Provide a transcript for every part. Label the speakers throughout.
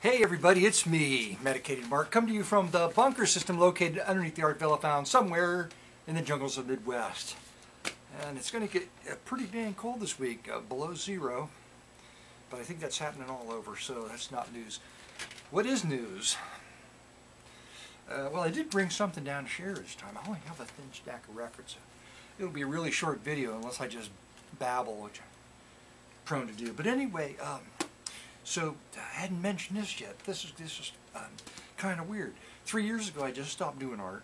Speaker 1: Hey everybody, it's me, Medicated Mark, come to you from the bunker system located underneath the Art Villa found somewhere in the jungles of the Midwest. And it's going to get pretty dang cold this week, below zero. But I think that's happening all over, so that's not news. What is news? Well, I did bring something down to share this time. I only have a thin stack of records. It'll be a really short video unless I just babble, which I'm prone to do. But anyway, so I hadn't mentioned this yet. This is kind of weird. 3 years ago, I just stopped doing art.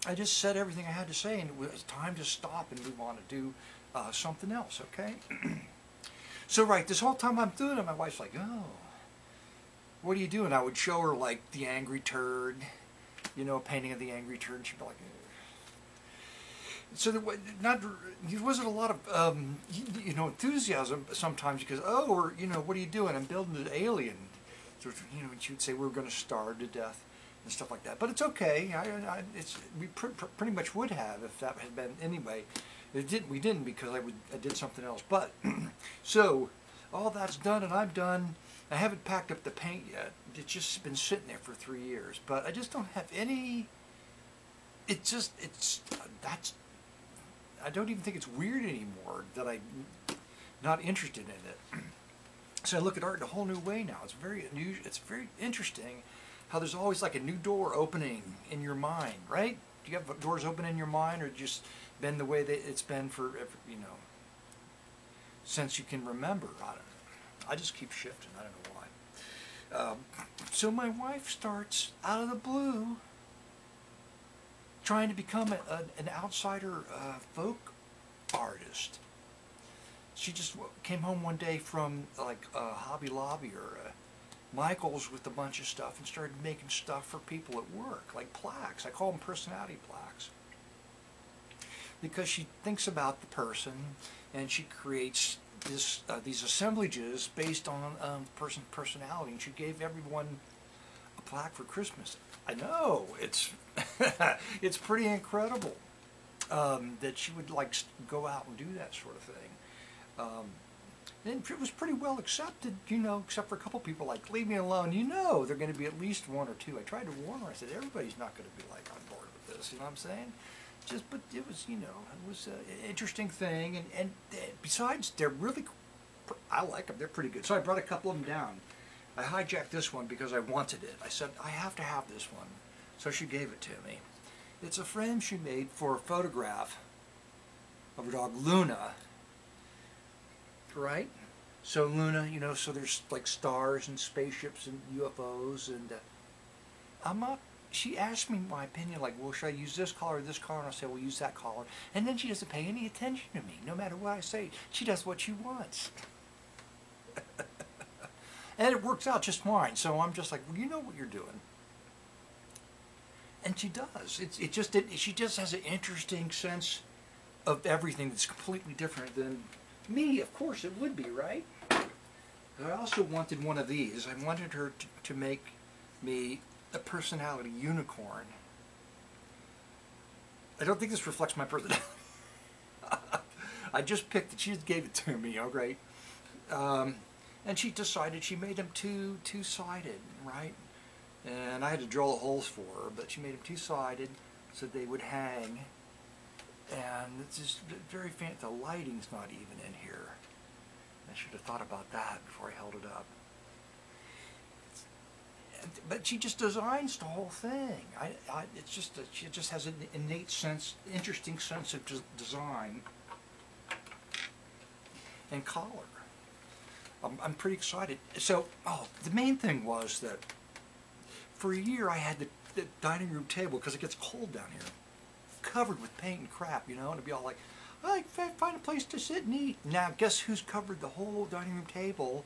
Speaker 1: I just said everything I had to say, and it was time to stop and move on to do something else. Okay. So right, this whole time I'm doing it, my wife's like, "Oh, what are you doing?" I would show her like the angry turd, you know, a painting of the angry turd, and she'd be like, so there wasn't a lot of enthusiasm sometimes because, oh, or what are you doing? I'm building an alien. So, and she would say we're going to starve to death and stuff like that. But it's okay. We pretty much would have if that had been anyway. We didn't because I did something else. But so all that's done and I'm done. I haven't packed up the paint yet. It's just been sitting there for 3 years. But I just don't have any. I don't even think it's weird anymore that I'm not interested in it. So I look at art in a whole new way now. It's very unusual. It's very interesting how there's always like a new door opening in your mind, right? Do you have doors open in your mind, or just been the way that it's been for since you can remember? I don't know. I just keep shifting. I don't know why. So my wife starts out of the blue trying to become an outsider folk artist. She just came home one day from like Hobby Lobby or Michael's with a bunch of stuff and started making stuff for people at work, like plaques. I call them personality plaques. Because she thinks about the person and she creates these assemblages based on person's personality, and she gave everyone a plaque for Christmas. I know, it's it's pretty incredible that she would like go out and do that sort of thing. And it was pretty well accepted, except for a couple people like, leave me alone. They're going to be at least one or two. I tried to warn her. I said, everybody's not going to be like on board with this. You know what I'm saying? But it was, it was an interesting thing. And besides, they're really, I like them. They're pretty good. So I brought a couple of them down. I hijacked this one because I wanted it. I said, I have to have this one. So she gave it to me. It's a frame she made for a photograph of her dog Luna. Right? So Luna, so there's like stars and spaceships and UFOs, and she asked me my opinion, like, well, should I use this color or this color? And I said, well, use that color. And then she doesn't pay any attention to me, no matter what I say. She does what she wants. And it works out just fine. So I'm just like, well, you know what you're doing. And she does. She just has an interesting sense of everything that's completely different than me. Of course it would be, right? I also wanted one of these. I wanted her to make me a personality unicorn. I don't think this reflects my personality. I just picked it. She just gave it to me, all right? And she decided she made them two-sided, right? And I had to drill the holes for her, but she made them two-sided so they would hang. And it's just very fancy. The lighting's not even in here. I should have thought about that before I held it up. But she just designs the whole thing. She just has an innate sense, interesting sense of design and color. I'm pretty excited. So, the main thing was that for a year I had the dining room table, because it gets cold down here, covered with paint and crap, and it'd be all like, I find a place to sit and eat. Now, guess who's covered the whole dining room table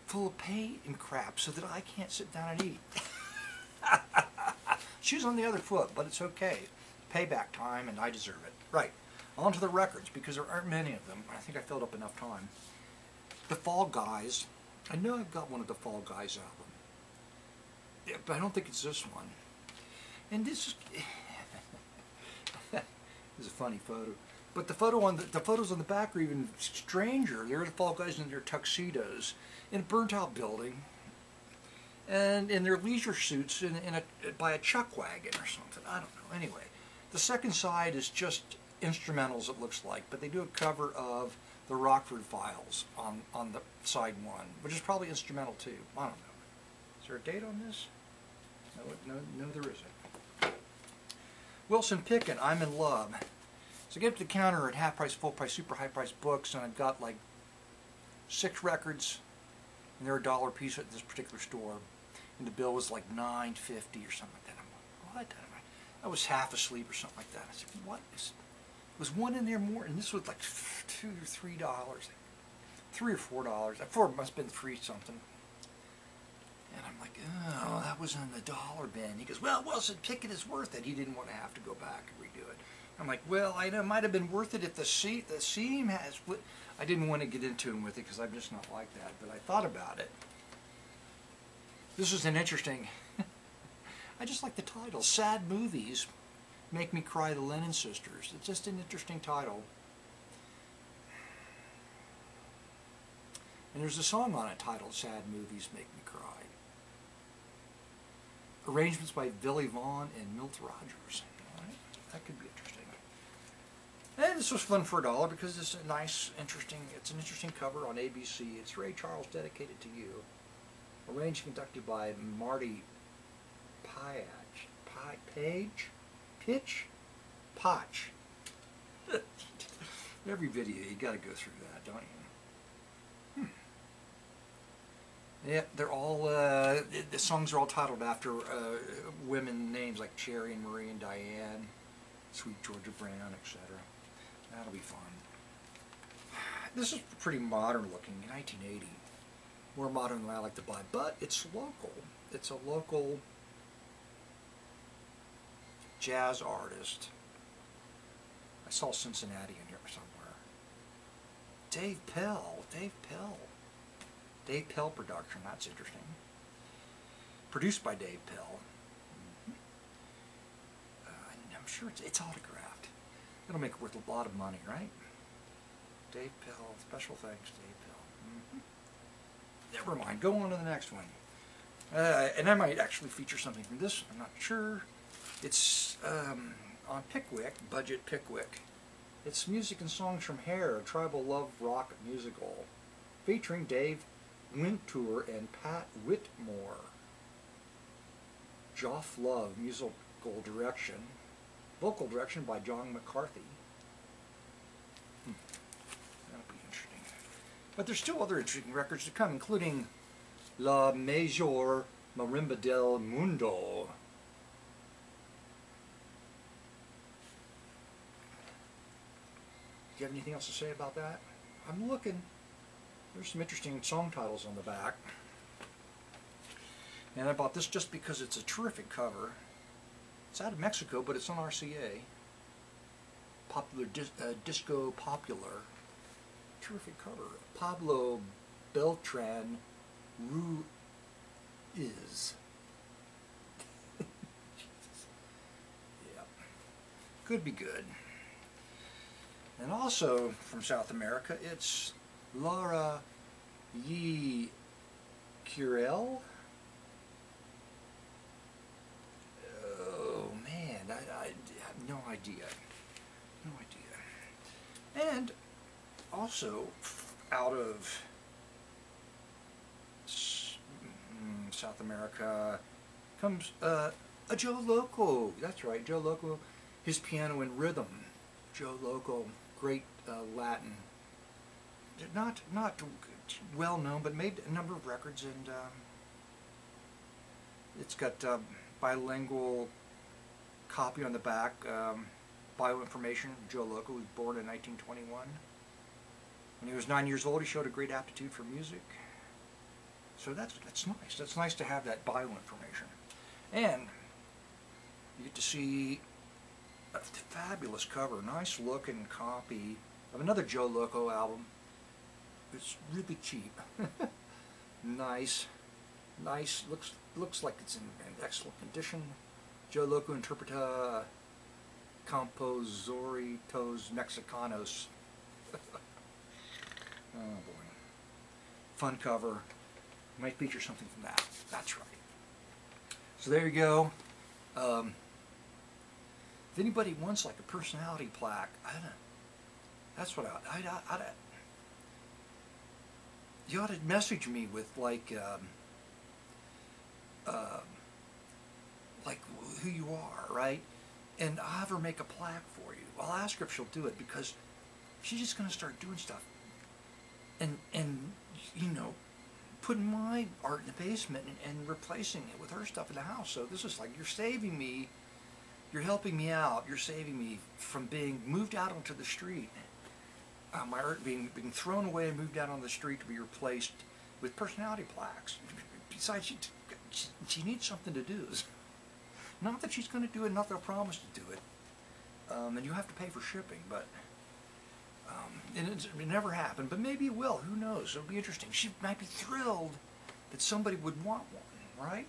Speaker 1: full of paint and crap so that I can't sit down and eat? Shoes on the other foot, but it's okay. Payback time, and I deserve it. Right. On to the records, because there aren't many of them. I think I filled up enough time. The Fall Guys. I know I've got one of the Fall Guys album. Yeah, but I don't think it's this one. And this is... this is a funny photo. But the photos on the back are even stranger. They're the Fall Guys in their tuxedos in a burnt-out building and in their leisure suits by a chuck wagon or something. I don't know. Anyway, the second side is just instrumentals, it looks like, but they do a cover of the Rockford Files on the side one, which is probably instrumental too. I don't know. Is there a date on this? No, there isn't. Wilson Pickett, I'm in Love. So I get up to the counter at half price, full price, super high price books, and I've got like 6 records, and they're $1 a piece at this particular store, and the bill was like $9.50 or something like that. I'm like, what? I was half asleep or something like that. I said, what? Was one in there more? And this was like $2 or $3, $3 or $4. $4 must have been free something. And I'm like, oh, that was in the dollar bin. He goes, well, Wilson Pickett is worth it. He didn't want to have to go back and redo it. I'm like, well, I know it might have been worth it if the seam has. I didn't want to get into him with it because I'm just not like that. But I thought about it. This was an interesting. I just like the title. Sad Movies Make Me Cry, the Lennon Sisters. It's just an interesting title. And there's a song on it titled Sad Movies Make Me Cry. Arrangements by Billy Vaughn and Milt Rogers. All right, that could be interesting. And this was fun for $1 because it's a nice, it's an interesting cover on ABC. It's Ray Charles, Dedicated to You. Arranged and conducted by Marty Potch. Every video, you got to go through that, don't you? Yeah, they're all, the songs are all titled after women names like Cherry and Marie and Diane, Sweet Georgia Brown, etc. That'll be fun. This is pretty modern looking, 1980. More modern than I like to buy, but it's local. It's a local jazz artist. I saw Cincinnati in here somewhere. Dave Pell. Dave Pell production, that's interesting. Produced by Dave Pell. I'm sure it's autographed. It'll make it worth a lot of money, right? Dave Pell, special thanks, Dave Pell. Never mind, go on to the next one. And I might actually feature something from this, I'm not sure. It's on Pickwick, Budget Pickwick. It's music and songs from Hair, a tribal love rock musical, featuring Dave Wintour and Pat Whitmore. Joff Love, musical direction. Vocal direction by John McCarthy. That'll be interesting. But there's still other interesting records to come, including La Major Marimba del Mundo. Do you have anything else to say about that? I'm looking. There's some interesting song titles on the back. And I bought this just because it's a terrific cover. It's out of Mexico, but it's on RCA. Popular Disco Popular. Terrific cover. Pablo Beltran Ruiz. Yeah. Could be good. And also from South America, it's Laura Yee Curel. Oh man, I have no idea. No idea. And also out of South America comes a Joe Loco. That's right, Joe Loco. His Piano and Rhythm. Joe Loco, great Latin. Not well known, but made a number of records, and it's got bilingual copy on the back. Bio information. Joe Loco was born in 1921. When he was 9 years old, he showed a great aptitude for music. So that's nice. That's nice to have that bio information, and you get to see a fabulous cover, nice looking copy of another Joe Loco album. It's really cheap. Nice, looks like it's in excellent condition. Joe Loco Interpreta Compositorios Mexicanos. Oh boy, fun cover. Might feature something from that. That's right. So there you go. If anybody wants like a personality plaque, that's what you ought to message me with like who you are, right? And I'll have her make a plaque for you. I'll ask her if she'll do it, because she's just going to start doing stuff. And you know, putting my art in the basement and replacing it with her stuff in the house. So this is like, you're saving me, you're helping me out, you're saving me from being moved out onto the street. My art being thrown away and moved out on the street to be replaced with personality plaques. Besides, she needs something to do. Not that she's going to do it, not that I promise to do it. And you have to pay for shipping, but it never happened. But maybe it will. Who knows? It'll be interesting. She might be thrilled that somebody would want one, right?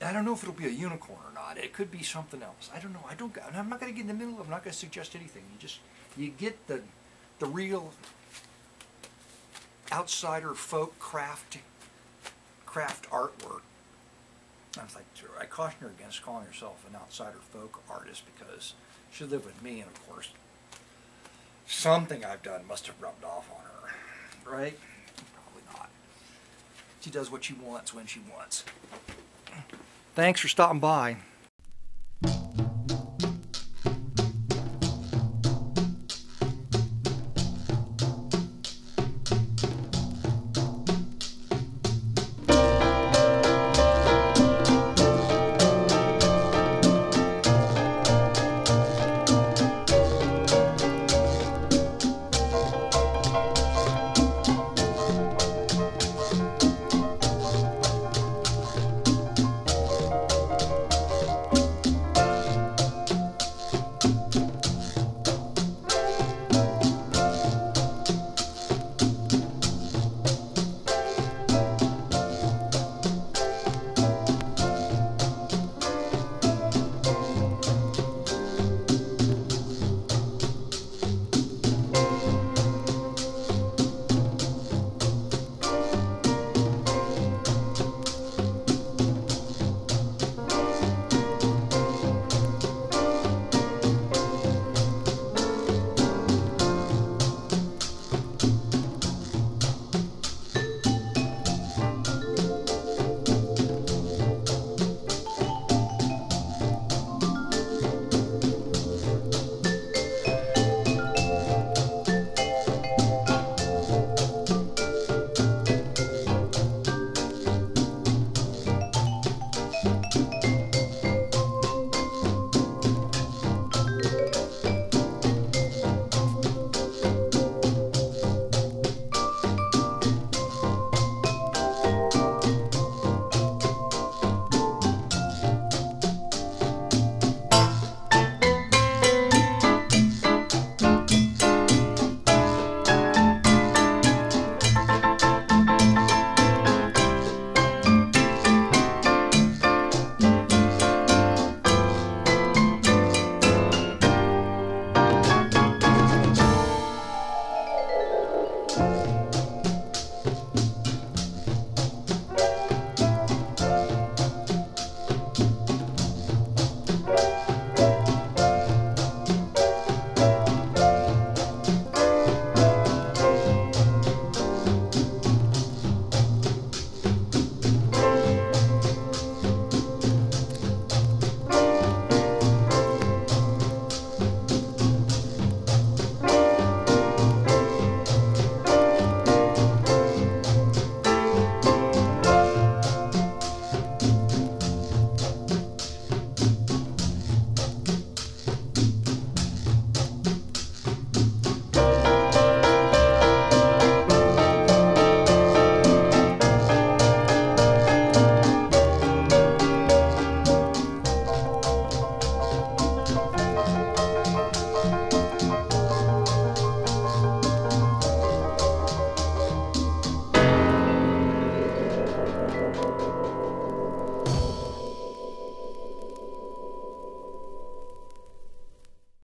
Speaker 1: I don't know if it'll be a unicorn or not. It could be something else. I don't know. I'm not going to get in the middle of it. I'm not going to suggest anything. You get the real outsider folk craft artwork. I caution her against calling herself an outsider folk artist, because she lived with me, and of course something I've done must have rubbed off on her, right? Probably not. She does what she wants when she wants. Thanks for stopping by.